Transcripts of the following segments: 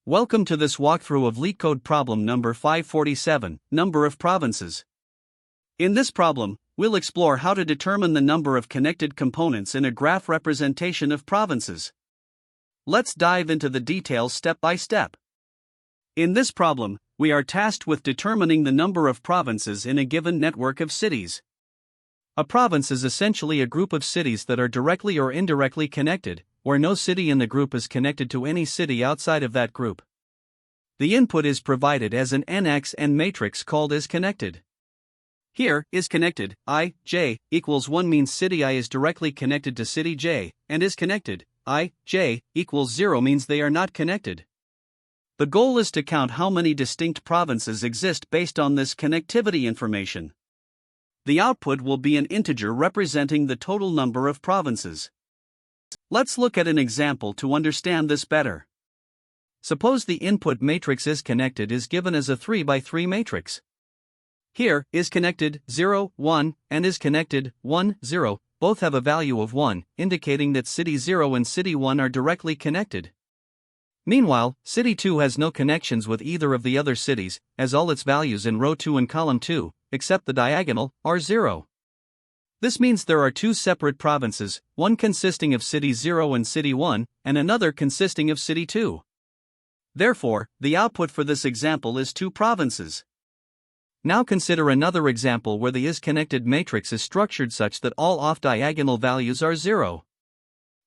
Welcome to this walkthrough of LeetCode problem number 547, number of provinces. In this problem, we'll explore how to determine the number of connected components in a graph representation of provinces. Let's dive into the details step by step. In this problem, we are tasked with determining the number of provinces in a given network of cities. A province is essentially a group of cities that are directly or indirectly connected, where no city in the group is connected to any city outside of that group. The input is provided as an NXN matrix called isConnected. Here, isConnected, I, J, equals 1 means city I is directly connected to city J, and isConnected, I, J, equals 0 means they are not connected. The goal is to count how many distinct provinces exist based on this connectivity information. The output will be an integer representing the total number of provinces. Let's look at an example to understand this better. Suppose the input matrix isConnected is given as a 3 by 3 matrix. Here, isConnected 0, 1, and isConnected 1, 0, both have a value of 1, indicating that city 0 and city 1 are directly connected. Meanwhile, city 2 has no connections with either of the other cities, as all its values in row 2 and column 2, except the diagonal, are 0. This means there are two separate provinces, one consisting of city 0 and city 1, and another consisting of city 2. Therefore, the output for this example is 2 provinces. Now consider another example where the isConnected matrix is structured such that all off-diagonal values are 0.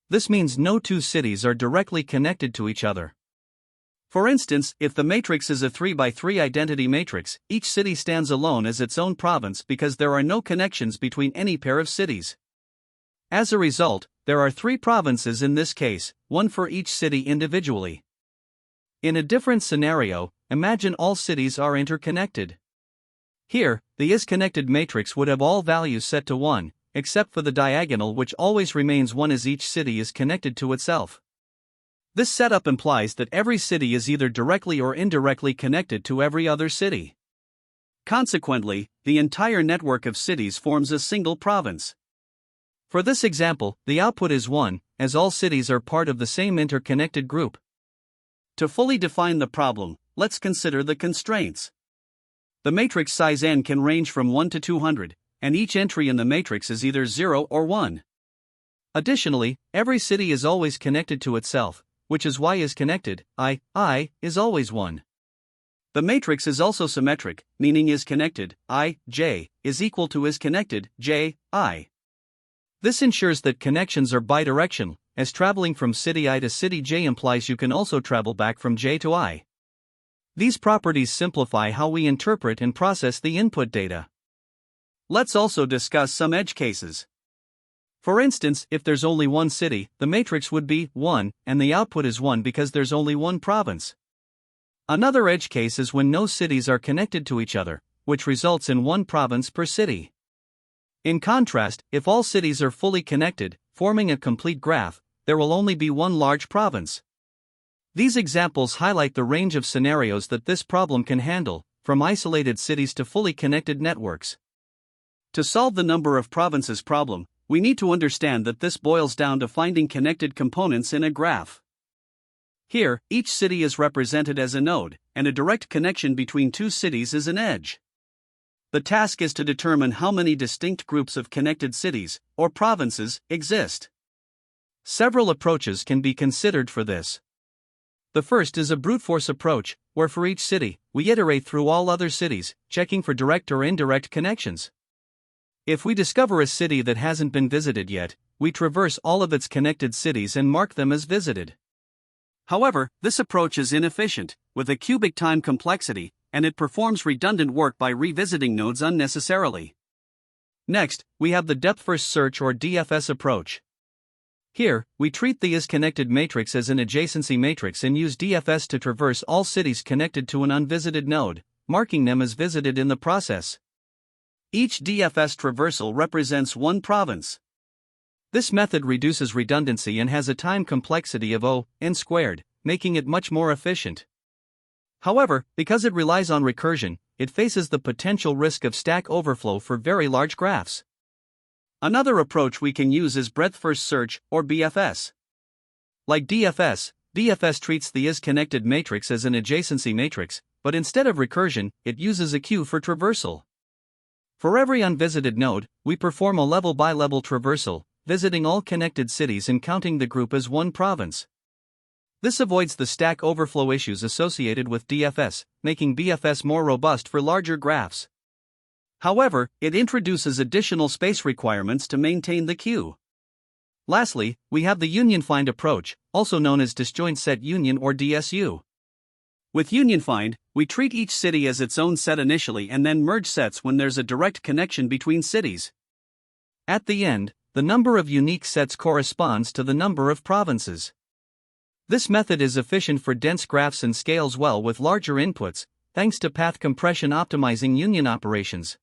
This means no two cities are directly connected to each other. For instance, if the matrix is a 3 by 3 identity matrix, each city stands alone as its own province because there are no connections between any pair of cities. As a result, there are 3 provinces in this case, one for each city individually. In a different scenario, imagine all cities are interconnected. Here, the isConnected matrix would have all values set to 1, except for the diagonal which always remains 1 as each city is connected to itself. This setup implies that every city is either directly or indirectly connected to every other city. Consequently, the entire network of cities forms a single province. For this example, the output is 1, as all cities are part of the same interconnected group. To fully define the problem, let's consider the constraints. The matrix size n can range from 1 to 200, and each entry in the matrix is either 0 or 1. Additionally, every city is always connected to itself, which is why isConnected, I, is always 1. The matrix is also symmetric, meaning isConnected, I, J, is equal to isConnected, J, I. This ensures that connections are bidirectional, as traveling from city I to city J implies you can also travel back from J to I. These properties simplify how we interpret and process the input data. Let's also discuss some edge cases. For instance, if there's only one city, the matrix would be 1, and the output is 1 because there's only one province. Another edge case is when no cities are connected to each other, which results in one province per city. In contrast, if all cities are fully connected, forming a complete graph, there will only be one large province. These examples highlight the range of scenarios that this problem can handle, from isolated cities to fully connected networks. To solve the number of provinces problem, we need to understand that this boils down to finding connected components in a graph. Here, each city is represented as a node, and a direct connection between two cities is an edge. The task is to determine how many distinct groups of connected cities, or provinces, exist. Several approaches can be considered for this. The first is a brute force approach, where for each city, we iterate through all other cities, checking for direct or indirect connections. If we discover a city that hasn't been visited yet, we traverse all of its connected cities and mark them as visited. However, this approach is inefficient, with a cubic time complexity, and it performs redundant work by revisiting nodes unnecessarily. Next, we have the depth-first search or DFS approach. Here, we treat the isConnected matrix as an adjacency matrix and use DFS to traverse all cities connected to an unvisited node, marking them as visited in the process. Each DFS traversal represents one province. This method reduces redundancy and has a time complexity of n squared, making it much more efficient. However, because it relies on recursion, it faces the potential risk of stack overflow for very large graphs. Another approach we can use is breadth-first search, or BFS. Like DFS, DFS treats the is-connected matrix as an adjacency matrix, but instead of recursion, it uses a queue for traversal. For every unvisited node, we perform a level-by-level traversal, visiting all connected cities and counting the group as one province. This avoids the stack overflow issues associated with DFS, making BFS more robust for larger graphs. However, it introduces additional space requirements to maintain the queue. Lastly, we have the union find approach, also known as disjoint set union or DSU. With union find, we treat each city as its own set initially and then merge sets when there's a direct connection between cities. At the end, the number of unique sets corresponds to the number of provinces. This method is efficient for dense graphs and scales well with larger inputs, thanks to path compression optimizing union operations.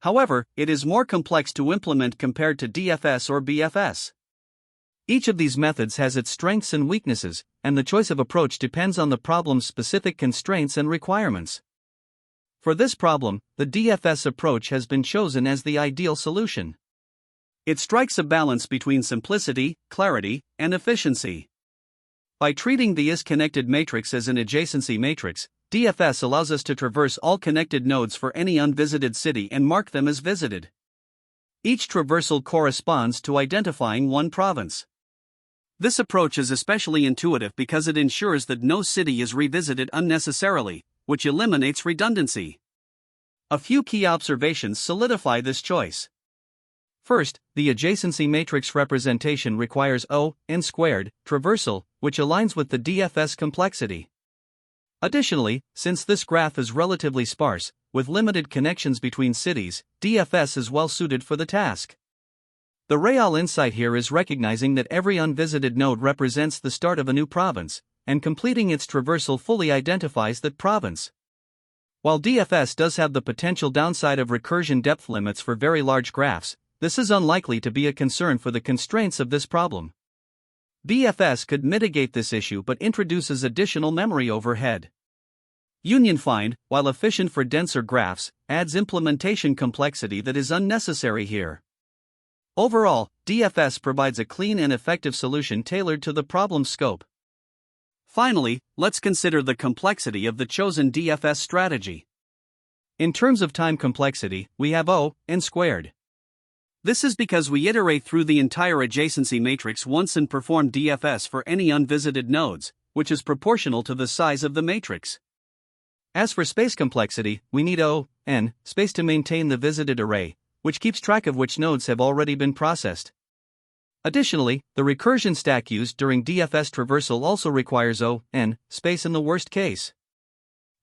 However, it is more complex to implement compared to DFS or BFS. Each of these methods has its strengths and weaknesses, and the choice of approach depends on the problem's specific constraints and requirements. For this problem, the DFS approach has been chosen as the ideal solution. It strikes a balance between simplicity, clarity, and efficiency. By treating the is-connected matrix as an adjacency matrix, DFS allows us to traverse all connected nodes for any unvisited city and mark them as visited. Each traversal corresponds to identifying one province. This approach is especially intuitive because it ensures that no city is revisited unnecessarily, which eliminates redundancy. A few key observations solidify this choice. First, the adjacency matrix representation requires O(n²) traversal, which aligns with the DFS complexity. Additionally, since this graph is relatively sparse, with limited connections between cities, DFS is well suited for the task. The real insight here is recognizing that every unvisited node represents the start of a new province, and completing its traversal fully identifies that province. While DFS does have the potential downside of recursion depth limits for very large graphs, this is unlikely to be a concern for the constraints of this problem. BFS could mitigate this issue but introduces additional memory overhead. Union find, while efficient for denser graphs, adds implementation complexity that is unnecessary here. Overall, DFS provides a clean and effective solution tailored to the problem scope. Finally, let's consider the complexity of the chosen DFS strategy. In terms of time complexity, we have O(n²). This is because we iterate through the entire adjacency matrix once and perform DFS for any unvisited nodes, which is proportional to the size of the matrix. As for space complexity, we need O(n) space to maintain the visited array, which keeps track of which nodes have already been processed. Additionally, the recursion stack used during DFS traversal also requires O(n) space in the worst case.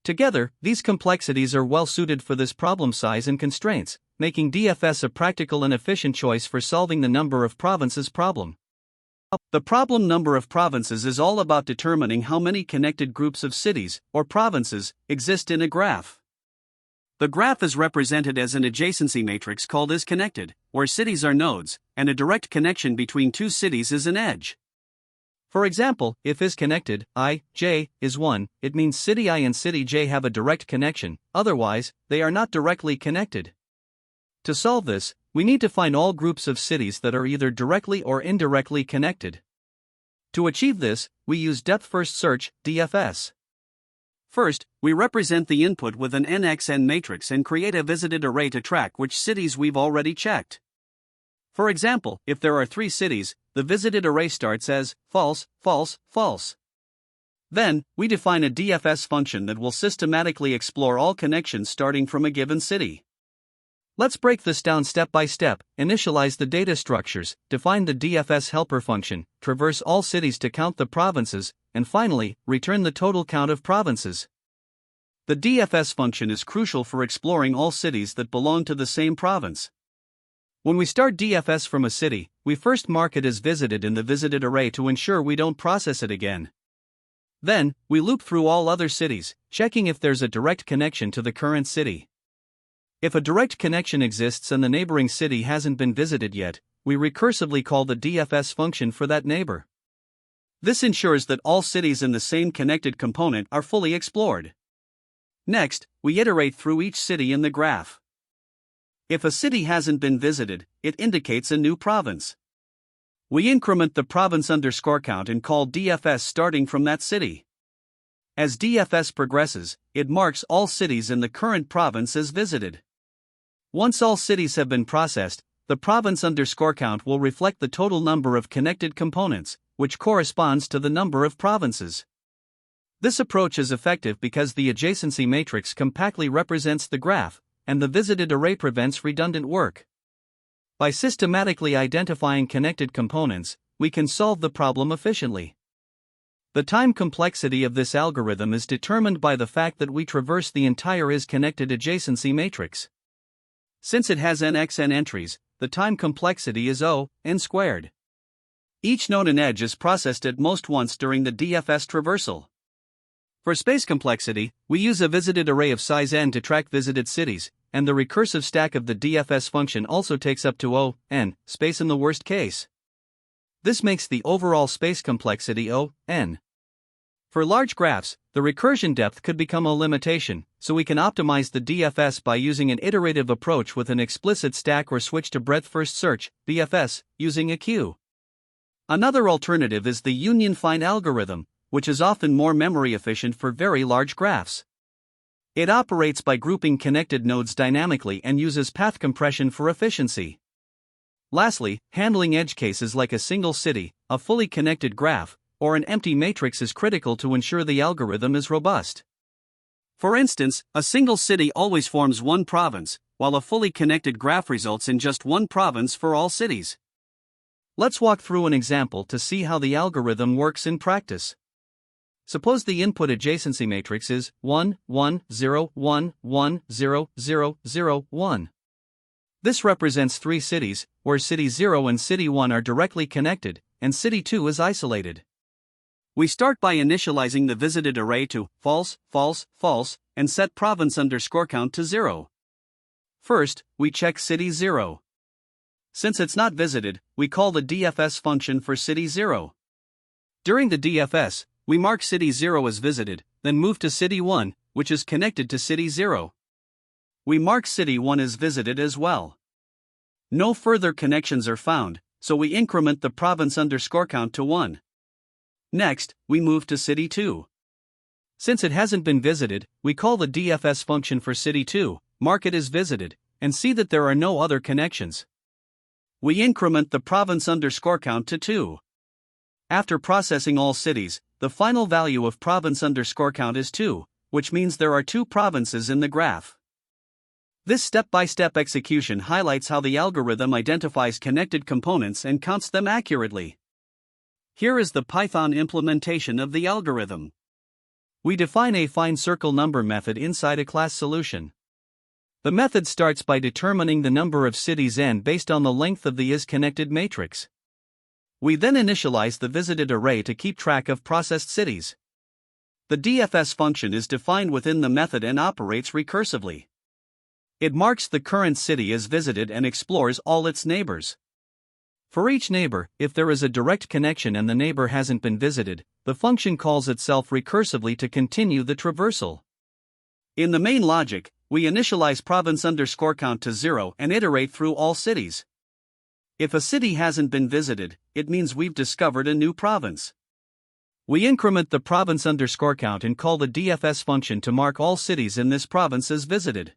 Together, these complexities are well suited for this problem size and constraints, making DFS a practical and efficient choice for solving the number of provinces problem. The problem number of provinces is all about determining how many connected groups of cities, or provinces, exist in a graph. The graph is represented as an adjacency matrix called is-connected, where cities are nodes, and a direct connection between two cities is an edge. For example, if is-connected, I, j, is 1, it means city I and city j have a direct connection, otherwise, they are not directly connected. To solve this, we need to find all groups of cities that are either directly or indirectly connected. To achieve this, we use depth-first search, DFS. First, we represent the input with an nxn matrix and create a visited array to track which cities we've already checked. For example, if there are 3 cities, the visited array starts as false, false, false. Then, we define a DFS function that will systematically explore all connections starting from a given city. Let's break this down step by step, initialize the data structures, define the DFS helper function, traverse all cities to count the provinces, and finally, return the total count of provinces. The DFS function is crucial for exploring all cities that belong to the same province. When we start DFS from a city, we first mark it as visited in the visited array to ensure we don't process it again. Then, we loop through all other cities, checking if there's a direct connection to the current city. If a direct connection exists and the neighboring city hasn't been visited yet, we recursively call the DFS function for that neighbor. This ensures that all cities in the same connected component are fully explored. Next, we iterate through each city in the graph. If a city hasn't been visited, it indicates a new province. We increment the province underscore count and call DFS starting from that city. As DFS progresses, it marks all cities in the current province as visited. Once all cities have been processed, the province underscore count will reflect the total number of connected components, which corresponds to the number of provinces. This approach is effective because the adjacency matrix compactly represents the graph, and the visited array prevents redundant work. By systematically identifying connected components, we can solve the problem efficiently. The time complexity of this algorithm is determined by the fact that we traverse the entire is-connected adjacency matrix. Since it has nxn entries, the time complexity is O(n squared). Each node and edge is processed at most once during the DFS traversal. For space complexity, we use a visited array of size n to track visited cities, and the recursive stack of the DFS function also takes up to O(n) space in the worst case. This makes the overall space complexity O(n). For large graphs, the recursion depth could become a limitation, so we can optimize the DFS by using an iterative approach with an explicit stack or switch to breadth first search (BFS) using a queue. Another alternative is the union find algorithm, which is often more memory efficient for very large graphs. It operates by grouping connected nodes dynamically and uses path compression for efficiency. Lastly, handling edge cases like a single city, a fully connected graph, or an empty matrix is critical to ensure the algorithm is robust. For instance, a single city always forms one province, while a fully connected graph results in just one province for all cities. Let's walk through an example to see how the algorithm works in practice. Suppose the input adjacency matrix is 1, 1, 0, 1, 1, 0, 0, 0, 1. This represents three cities, where city 0 and city 1 are directly connected, and city 2 is isolated. We start by initializing the visited array to false, false, false, and set province underscore count to 0. First, we check city 0. Since it's not visited, we call the DFS function for city 0. During the DFS, we mark city 0 as visited, then move to city 1, which is connected to city 0. We mark city 1 as visited as well. No further connections are found, so we increment the province underscore count to 1. Next, we move to city 2. Since it hasn't been visited, we call the DFS function for city 2, mark it as visited, and see that there are no other connections. We increment the province underscore count to 2. After processing all cities, the final value of province underscore count is 2, which means there are 2 provinces in the graph. This step-by-step execution highlights how the algorithm identifies connected components and counts them accurately. Here is the Python implementation of the algorithm. We define a find circle number method inside a class solution. The method starts by determining the number of cities n based on the length of the is-connected matrix. We then initialize the visited array to keep track of processed cities. The DFS function is defined within the method and operates recursively. It marks the current city as visited and explores all its neighbors. For each neighbor, if there is a direct connection and the neighbor hasn't been visited, the function calls itself recursively to continue the traversal. In the main logic, we initialize province underscore count to 0 and iterate through all cities. If a city hasn't been visited, it means we've discovered a new province. We increment the province underscore count and call the DFS function to mark all cities in this province as visited.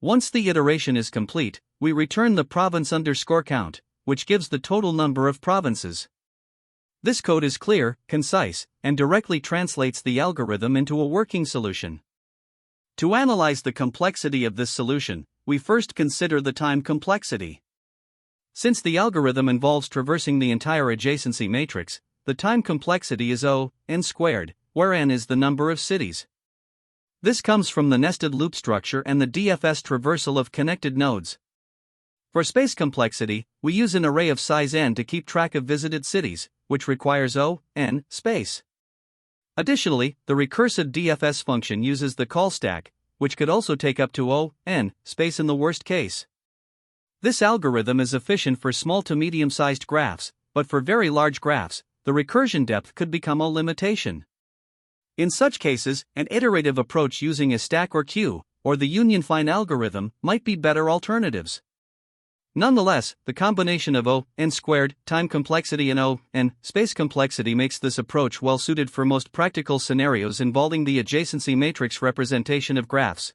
Once the iteration is complete, we return the province underscore count, which gives the total number of provinces. This code is clear, concise, and directly translates the algorithm into a working solution. To analyze the complexity of this solution, we first consider the time complexity. Since the algorithm involves traversing the entire adjacency matrix, the time complexity is O(n squared), where n is the number of cities. This comes from the nested loop structure and the DFS traversal of connected nodes. For space complexity, we use an array of size n to keep track of visited cities, which requires O(n) space. Additionally, the recursive DFS function uses the call stack, which could also take up to O(n) space in the worst case. This algorithm is efficient for small to medium-sized graphs, but for very large graphs, the recursion depth could become a limitation. In such cases, an iterative approach using a stack or queue, or the union find algorithm, might be better alternatives. Nonetheless, the combination of O(n) squared, time complexity and O(n) space complexity makes this approach well suited for most practical scenarios involving the adjacency matrix representation of graphs.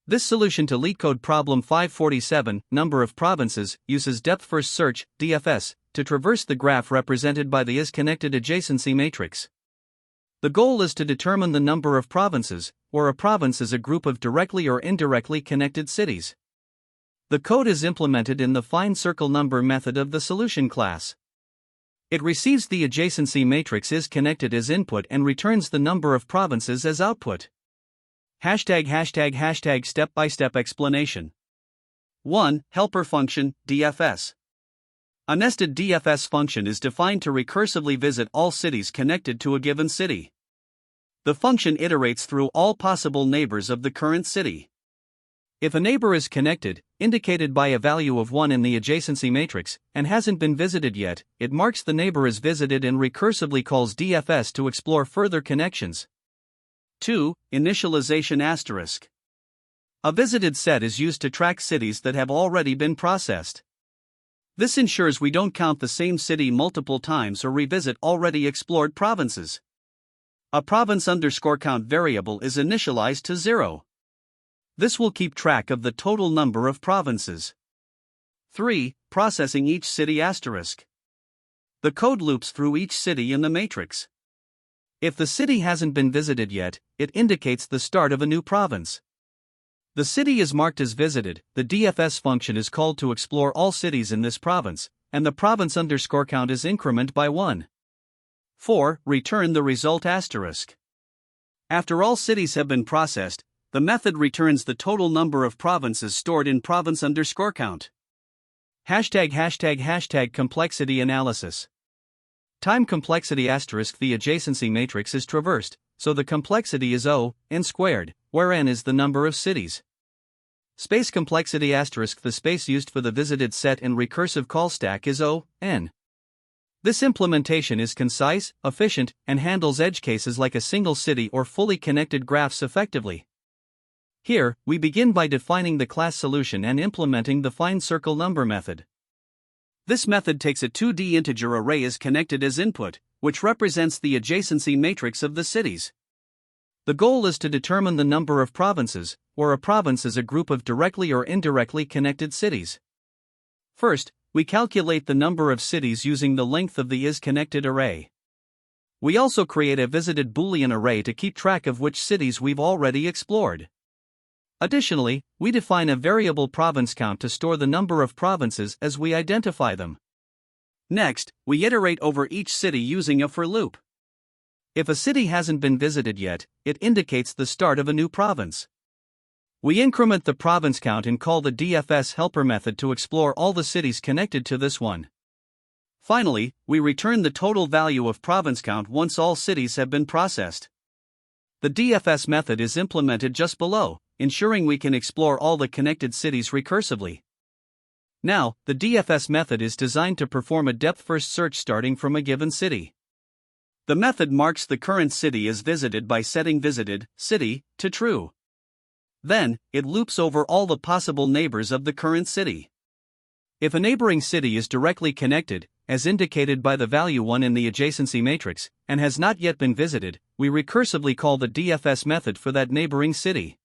This solution to LeetCode problem 547, number of provinces, uses depth-first search, DFS, to traverse the graph represented by the is-connected adjacency matrix. The goal is to determine the number of provinces, where a province is a group of directly or indirectly connected cities. The code is implemented in the find circle number method of the solution class. It receives the adjacency matrix is connected as input and returns the number of provinces as output. Step-by-step explanation. 1. Helper function, DFS. A nested DFS function is defined to recursively visit all cities connected to a given city. The function iterates through all possible neighbors of the current city. If a neighbor is connected, indicated by a value of 1 in the adjacency matrix, and hasn't been visited yet, it marks the neighbor as visited and recursively calls DFS to explore further connections. 2. Initialization asterisk. A visited set is used to track cities that have already been processed. This ensures we don't count the same city multiple times or revisit already explored provinces. A province_count variable is initialized to 0. This will keep track of the total number of provinces. 3. Processing each city asterisk. The code loops through each city in the matrix. If the city hasn't been visited yet, it indicates the start of a new province. The city is marked as visited, the DFS function is called to explore all cities in this province, and the province_count is increment by 1. 4. Return the result asterisk. After all cities have been processed, the method returns the total number of provinces stored in province_count. Complexity analysis. Time complexity asterisk. The adjacency matrix is traversed, so the complexity is O(n) squared, where n is the number of cities. Space complexity asterisk. The space used for the visited set and recursive call stack is O(n). This implementation is concise, efficient, and handles edge cases like a single city or fully connected graphs effectively. Here, we begin by defining the class solution and implementing the find circle number method. This method takes a 2D integer array as connected as input, which represents the adjacency matrix of the cities. The goal is to determine the number of provinces, where a province is a group of directly or indirectly connected cities. First, we calculate the number of cities using the length of the is-connected array. We also create a visited Boolean array to keep track of which cities we've already explored. Additionally, we define a variable province count to store the number of provinces as we identify them. Next, we iterate over each city using a for loop. If a city hasn't been visited yet, it indicates the start of a new province. We increment the province count and call the DFS helper method to explore all the cities connected to this one. Finally, we return the total value of province count once all cities have been processed. The DFS method is implemented just below, ensuring we can explore all the connected cities recursively. Now, the DFS method is designed to perform a depth-first search starting from a given city. The method marks the current city as visited by setting visited city to true. Then, it loops over all the possible neighbors of the current city. If a neighboring city is directly connected, as indicated by the value 1 in the adjacency matrix, and has not yet been visited, we recursively call the DFS method for that neighboring city.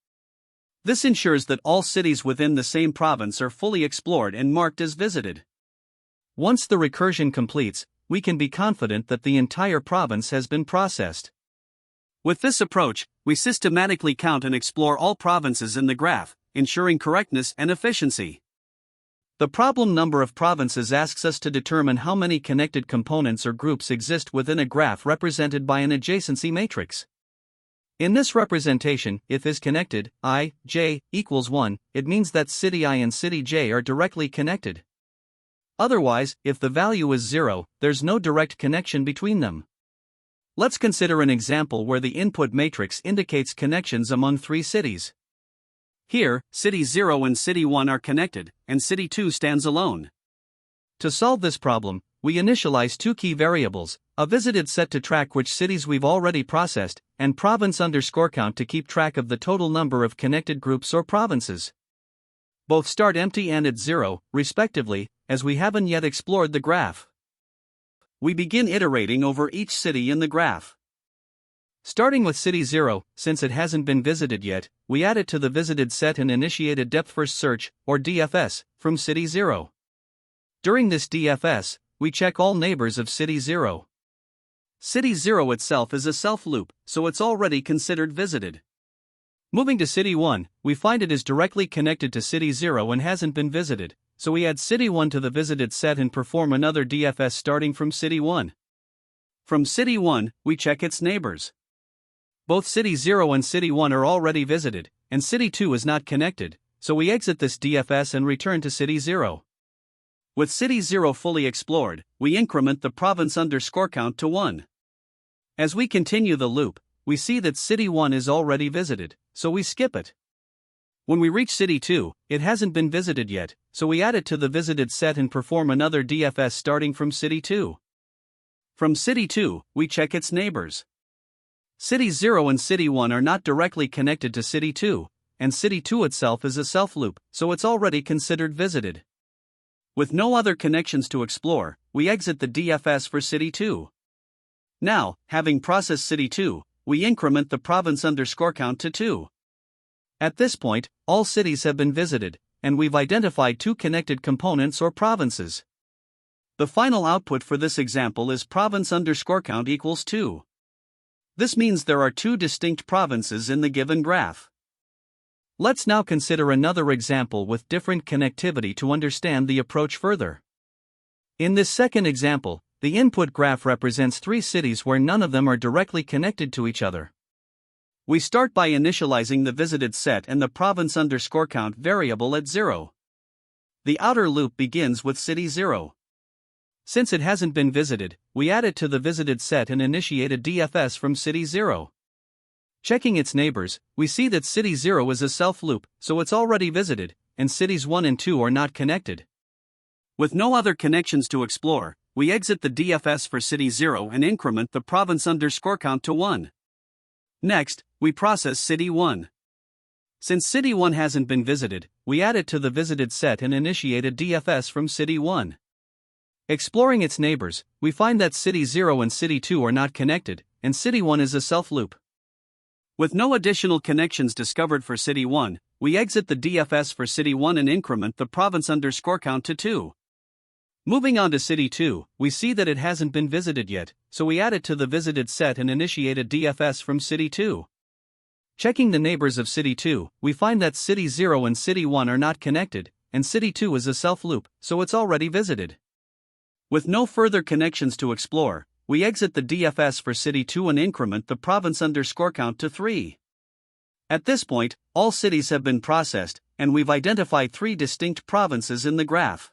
This ensures that all cities within the same province are fully explored and marked as visited. Once the recursion completes, we can be confident that the entire province has been processed. With this approach, we systematically count and explore all provinces in the graph, ensuring correctness and efficiency. The problem number of provinces asks us to determine how many connected components or groups exist within a graph represented by an adjacency matrix. In this representation, if is connected, I, j, equals 1, it means that city I and city j are directly connected. Otherwise, if the value is 0, there's no direct connection between them. Let's consider an example where the input matrix indicates connections among 3 cities. Here, city 0 and city 1 are connected, and city 2 stands alone. To solve this problem, we initialize 2 key variables, a visited set to track which cities we've already processed, and province_count to keep track of the total number of connected groups or provinces. Both start empty and at 0, respectively, as we haven't yet explored the graph. We begin iterating over each city in the graph. Starting with city 0, since it hasn't been visited yet, we add it to the visited set and initiate a depth-first search, or DFS, from city 0. During this DFS, we check all neighbors of city 0. City 0 itself is a self-loop, so it's already considered visited. Moving to city 1, we find it is directly connected to city 0 and hasn't been visited, so we add city 1 to the visited set and perform another DFS starting from city 1. From city 1, we check its neighbors. Both city 0 and city 1 are already visited, and city 2 is not connected, so we exit this DFS and return to city 0. With city 0 fully explored, we increment the province underscore count to 1. As we continue the loop, we see that city 1 is already visited, so we skip it. When we reach city 2, it hasn't been visited yet, so we add it to the visited set and perform another DFS starting from city 2. From city 2, we check its neighbors. City 0 and city 1 are not directly connected to city 2, and city 2 itself is a self-loop, so it's already considered visited. With no other connections to explore, we exit the DFS for city 2. Now, having processed city 2, we increment the province underscore count to 2. At this point, all cities have been visited, and we've identified 2 connected components or provinces. The final output for this example is province underscore count equals 2. This means there are 2 distinct provinces in the given graph. Let's now consider another example with different connectivity to understand the approach further. In this second example, the input graph represents 3 cities where none of them are directly connected to each other. We start by initializing the visited set and the province underscore count variable at 0. The outer loop begins with city 0. Since it hasn't been visited, we add it to the visited set and initiate a DFS from city 0. Checking its neighbors, we see that city 0 is a self-loop, so it's already visited, and cities 1 and 2 are not connected. With no other connections to explore, we exit the DFS for city 0 and increment the province underscore count to 1. Next, we process city 1. Since city 1 hasn't been visited, we add it to the visited set and initiate a DFS from city 1. Exploring its neighbors, we find that city 0 and city 2 are not connected, and city 1 is a self-loop. With no additional connections discovered for city 1, we exit the DFS for city 1 and increment the province underscore count to 2. Moving on to city 2, we see that it hasn't been visited yet, so we add it to the visited set and initiate a DFS from city 2. Checking the neighbors of city 2, we find that city 0 and city 1 are not connected, and city 2 is a self-loop, so it's already visited. With no further connections to explore, we exit the DFS for city 2 and increment the province underscore count to 3. At this point, all cities have been processed, and we've identified 3 distinct provinces in the graph.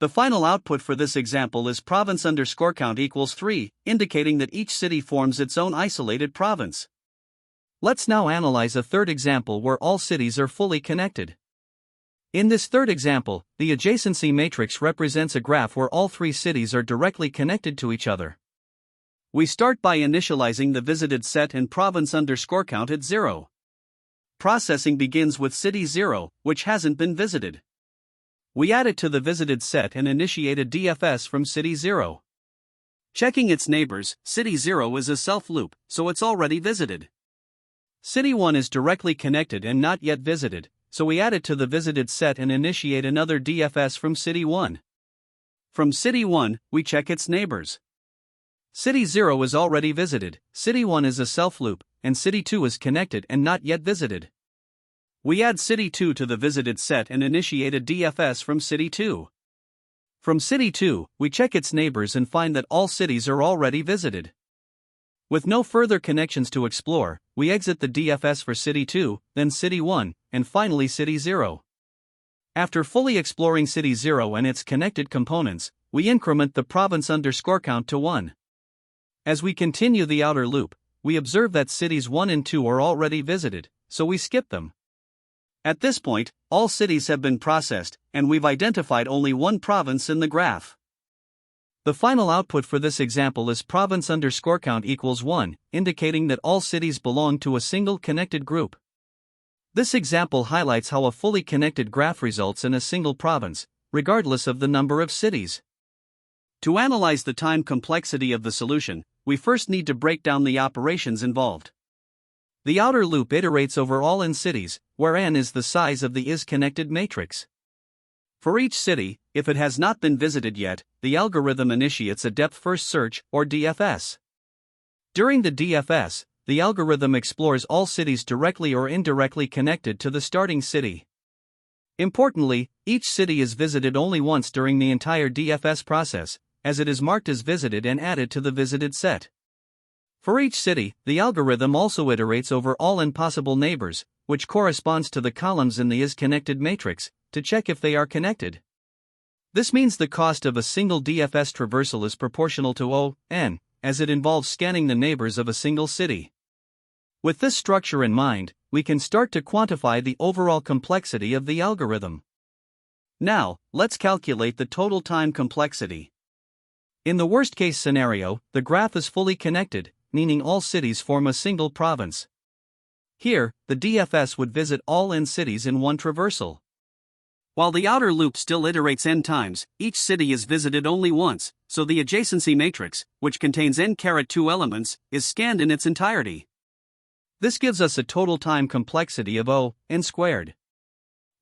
The final output for this example is province underscore count equals 3, indicating that each city forms its own isolated province. Let's now analyze a third example where all cities are fully connected. In this third example, the adjacency matrix represents a graph where all 3 cities are directly connected to each other. We start by initializing the visited set and province underscore count at 0. Processing begins with city 0, which hasn't been visited. We add it to the visited set and initiate a DFS from city 0. Checking its neighbors, city 0 is a self-loop, so it's already visited. City 1 is directly connected and not yet visited, so we add it to the visited set and initiate another DFS from city 1. From city 1, we check its neighbors. City 0 is already visited, city 1 is a self-loop, and city 2 is connected and not yet visited. We add city 2 to the visited set and initiate a DFS from city 2. From city 2, we check its neighbors and find that all cities are already visited. With no further connections to explore, we exit the DFS for city 2, then city 1, and finally city 0. After fully exploring city 0 and its connected components, we increment the province underscore count to 1. As we continue the outer loop, we observe that cities 1 and 2 are already visited, so we skip them. At this point, all cities have been processed, and we've identified only 1 province in the graph. The final output for this example is province underscore count equals 1, indicating that all cities belong to a single connected group. This example highlights how a fully connected graph results in a single province, regardless of the number of cities. To analyze the time complexity of the solution, we first need to break down the operations involved. The outer loop iterates over all n cities, where n is the size of the is-connected matrix. For each city, if it has not been visited yet, the algorithm initiates a depth-first search, or DFS. During the DFS, the algorithm explores all cities directly or indirectly connected to the starting city. Importantly, each city is visited only once during the entire DFS process, as it is marked as visited and added to the visited set. For each city, the algorithm also iterates over all n possible neighbors, which corresponds to the columns in the is-connected matrix, to check if they are connected. This means the cost of a single DFS traversal is proportional to O(n), as it involves scanning the neighbors of a single city. With this structure in mind, we can start to quantify the overall complexity of the algorithm. Now, let's calculate the total time complexity. In the worst-case scenario, the graph is fully connected, meaning all cities form a single province. Here, the DFS would visit all n cities in one traversal. While the outer loop still iterates n times, each city is visited only once, so the adjacency matrix, which contains n-2 elements, is scanned in its entirety. This gives us a total time complexity of O(n²).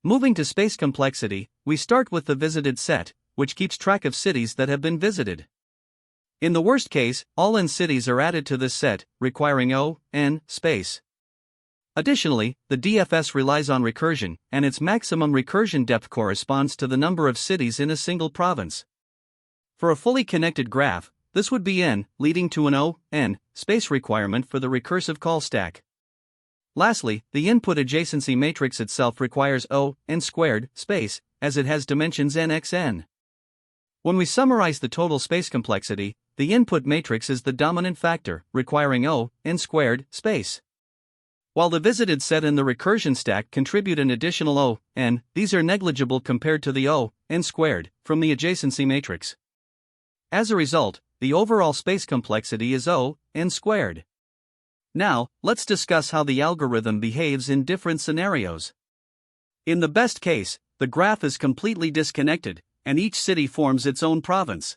Moving to space complexity, we start with the visited set, which keeps track of cities that have been visited. In the worst case, all n cities are added to this set, requiring O(n) space. Additionally, the DFS relies on recursion, and its maximum recursion depth corresponds to the number of cities in a single province. For a fully connected graph, this would be n, leading to an O(n) space requirement for the recursive call stack. Lastly, the input adjacency matrix itself requires O(n² space, as it has dimensions n×n. When we summarize the total space complexity, the input matrix is the dominant factor, requiring O(n² space. While the visited set and the recursion stack contribute an additional O(n), these are negligible compared to the O(n² from the adjacency matrix. As a result, the overall space complexity is O(n²). Now, let's discuss how the algorithm behaves in different scenarios. In the best case, the graph is completely disconnected, and each city forms its own province.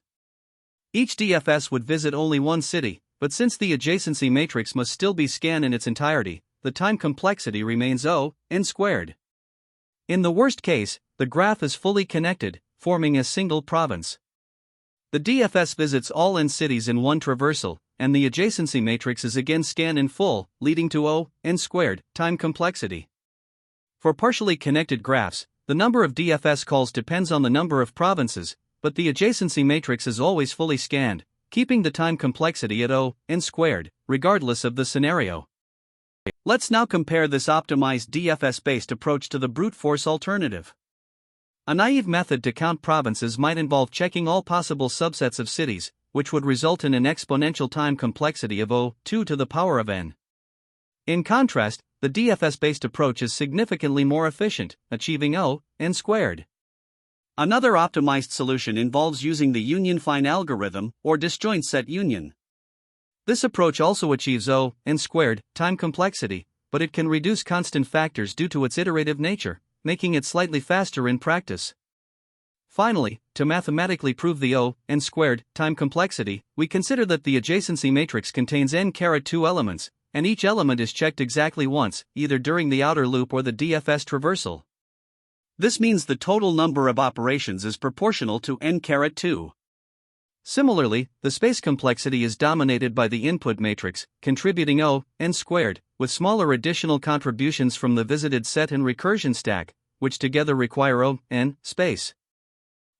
Each DFS would visit only one city, but since the adjacency matrix must still be scanned in its entirety, the time complexity remains O(n²). In the worst case, the graph is fully connected, forming a single province. The DFS visits all n cities in one traversal, and the adjacency matrix is again scanned in full, leading to O(n² time complexity. For partially connected graphs, the number of DFS calls depends on the number of provinces, but the adjacency matrix is always fully scanned, keeping the time complexity at O(n², regardless of the scenario. Let's now compare this optimized DFS-based approach to the brute force alternative. A naive method to count provinces might involve checking all possible subsets of cities, which would result in an exponential time complexity of O(2 to the power of n). In contrast, the DFS-based approach is significantly more efficient, achieving O(n²). Another optimized solution involves using the union-fine algorithm, or disjoint set union. This approach also achieves O(n² time complexity, but it can reduce constant factors due to its iterative nature, making it slightly faster in practice. Finally, to mathematically prove the O(n² time complexity, we consider that the adjacency matrix contains n(2) elements, and each element is checked exactly once, either during the outer loop or the DFS traversal. This means the total number of operations is proportional to n(2). Similarly, the space complexity is dominated by the input matrix, contributing O(n², with smaller additional contributions from the visited set and recursion stack, which together require O(n) space.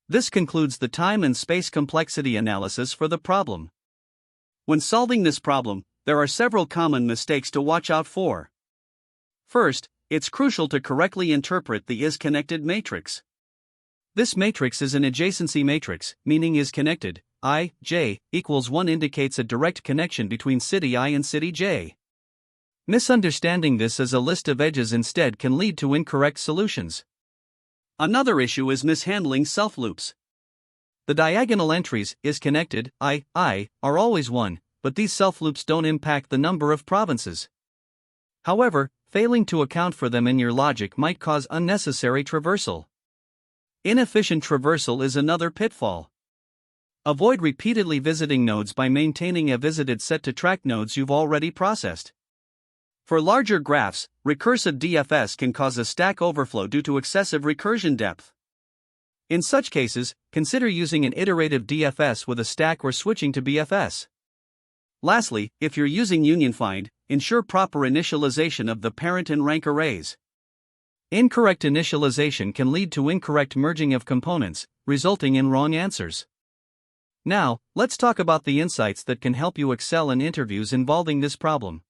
This concludes the time and space complexity analysis for the problem. When solving this problem, there are several common mistakes to watch out for. First, it's crucial to correctly interpret the is-connected matrix. This matrix is an adjacency matrix, meaning is connected. I, j, equals 1 indicates a direct connection between city I and city j. Misunderstanding this as a list of edges instead can lead to incorrect solutions. Another issue is mishandling self-loops. The diagonal entries, is connected, I, are always 1, but these self-loops don't impact the number of provinces. However, failing to account for them in your logic might cause unnecessary traversal. Inefficient traversal is another pitfall. Avoid repeatedly visiting nodes by maintaining a visited set to track nodes you've already processed. For larger graphs, recursive DFS can cause a stack overflow due to excessive recursion depth. In such cases, consider using an iterative DFS with a stack or switching to BFS. Lastly, if you're using union find, ensure proper initialization of the parent and rank arrays. Incorrect initialization can lead to incorrect merging of components, resulting in wrong answers. Now, let's talk about the insights that can help you excel in interviews involving this problem.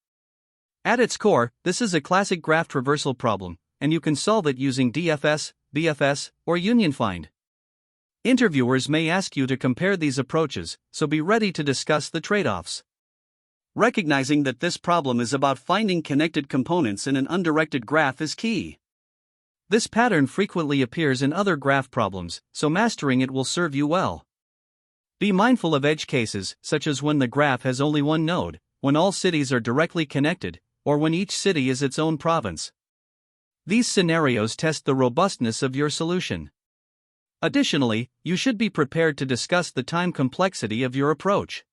At its core, this is a classic graph traversal problem, and you can solve it using DFS, BFS, or union find. Interviewers may ask you to compare these approaches, so be ready to discuss the trade-offs. Recognizing that this problem is about finding connected components in an undirected graph is key. This pattern frequently appears in other graph problems, so mastering it will serve you well. Be mindful of edge cases, such as when the graph has only one node, when all cities are directly connected, or when each city is its own province. These scenarios test the robustness of your solution. Additionally, you should be prepared to discuss the time complexity of your approach.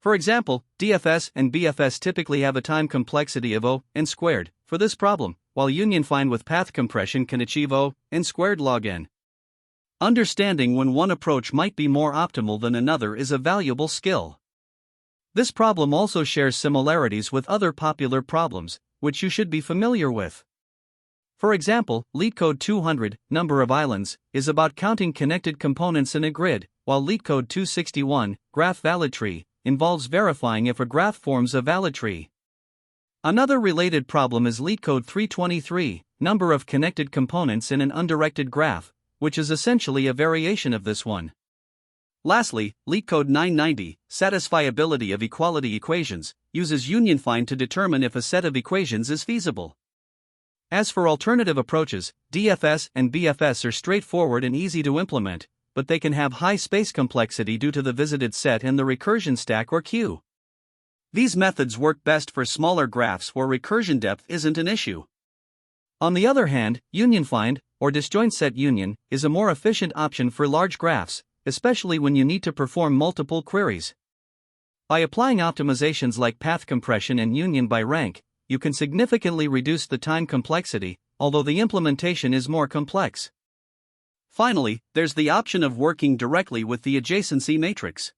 For example, DFS and BFS typically have a time complexity of O(n) squared for this problem, while union find with path compression can achieve O(n) squared log n. Understanding when one approach might be more optimal than another is a valuable skill. This problem also shares similarities with other popular problems, which you should be familiar with. For example, LeetCode 200, number of islands, is about counting connected components in a grid, while LeetCode 261, graph valid tree, involves verifying if a graph forms a valid tree. Another related problem is LeetCode 323, number of connected components in an undirected graph, which is essentially a variation of this one. Lastly, LeetCode 990, satisfiability of equality equations, uses union find to determine if a set of equations is feasible. As for alternative approaches, DFS and BFS are straightforward and easy to implement, but they can have high space complexity due to the visited set and the recursion stack or queue. These methods work best for smaller graphs where recursion depth isn't an issue. On the other hand, union find, or disjoint set union, is a more efficient option for large graphs, especially when you need to perform multiple queries. By applying optimizations like path compression and union by rank, you can significantly reduce the time complexity, although the implementation is more complex. Finally, there's the option of working directly with the adjacency matrix.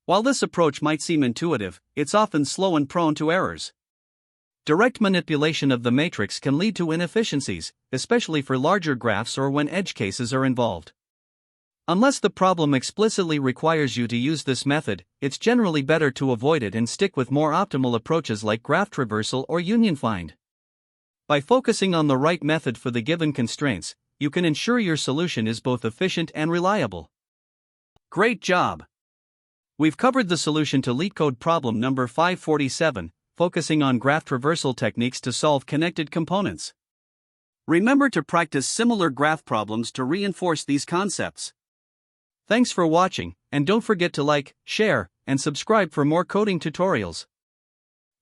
While this approach might seem intuitive, it's often slow and prone to errors. Direct manipulation of the matrix can lead to inefficiencies, especially for larger graphs or when edge cases are involved. Unless the problem explicitly requires you to use this method, it's generally better to avoid it and stick with more optimal approaches like graph traversal or union find. By focusing on the right method for the given constraints, you can ensure your solution is both efficient and reliable. Great job! We've covered the solution to LeetCode problem number 547, focusing on graph traversal techniques to solve connected components. Remember to practice similar graph problems to reinforce these concepts. Thanks for watching, and don't forget to like, share, and subscribe for more coding tutorials.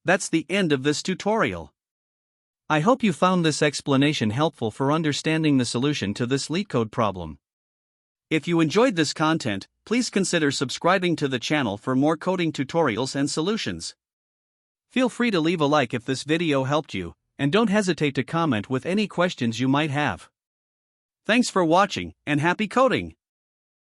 That's the end of this tutorial. I hope you found this explanation helpful for understanding the solution to this LeetCode problem. If you enjoyed this content, please consider subscribing to the channel for more coding tutorials and solutions. Feel free to leave a like if this video helped you, and don't hesitate to comment with any questions you might have. Thanks for watching, and happy coding!